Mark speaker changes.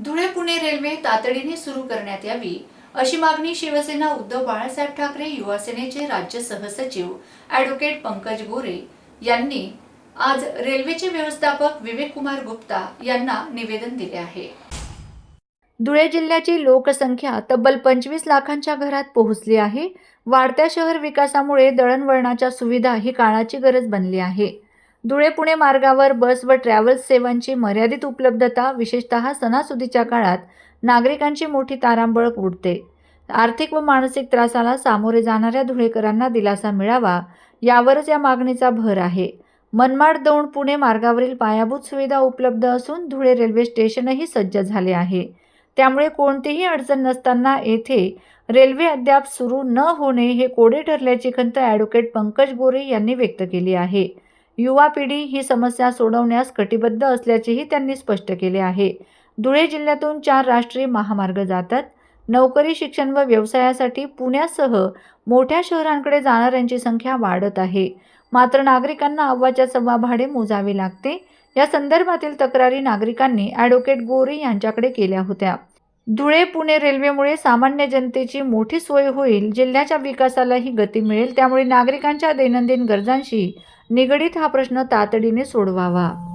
Speaker 1: Dhule Pune railway तातडीने सुरू करण्यात यावी अशी मागणी शिवसेना उद्धव बाळासाहेब ठाकरे युवा सेनेचे राज्य सहसचिव ॲडव्होकेट पंकज गोरे यांनी आज रेल्वेचे व्यवस्थापक विवेक कुमार गुप्ता यांना निवेदन दिले आहे। धुळे जिल्ह्याची लोकसंख्या तब्बल 25 लाखांच्या घरात पोहोचली आहे। वाढत्या शहर विकासामुळे दळणवळणाच्या सुविधा ही काळाची गरज बनली आहे। धुळे पुणे मार्गावर बस व ट्रॅव्हल्स सेवांची मर्यादित उपलब्धता विशेषतः सणासुदीच्या काळात नागरिकांची मोठी तारांबळ उडते। आर्थिक व मानसिक त्रासाला सामोरे जाणाऱ्या धुळेकरांना दिलासा मिळावा यावरच या मागणीचा भर आहे। मनमाड दौंड पुणे मार्गावरील पायाभूत सुविधा उपलब्ध असून धुळे रेल्वे स्टेशनही सज्ज झाले आहे। त्यामुळे कोणतीही अडचण नसताना येथे रेल्वे अद्याप सुरू न होणे हे कोडे ठरल्याची खंत ॲडव्होकेट पंकज गोरे यांनी व्यक्त केली आहे। युवा पिढी ही समस्या सोडवण्यास कटिबद्ध असल्याचेही त्यांनी स्पष्ट केले आहे। धुळे जिल्ह्यातून 4 राष्ट्रीय महामार्ग जातात। नोकरी, शिक्षण व व्यवसायासाठी पुण्यासह मोठ्या शहरांकडे जाणाऱ्यांची संख्या वाढत आहे। मात्र नागरिकांना अव्वाच्या सव्वा भाडे मोजावे लागते। या संदर्भातील तक्रारी नागरिकांनी ॲडव्होकेट गोरे यांच्याकडे केल्या होत्या। धुळे पुणे रेल्वेमुळे सामान्य जनतेची मोठी सोय होईल, जिल्ह्याच्या विकासालाही गती मिळेल। त्यामुळे नागरिकांच्या दैनंदिन गरजांशी निगडीत हा प्रश्न तातडीने सोडवावा।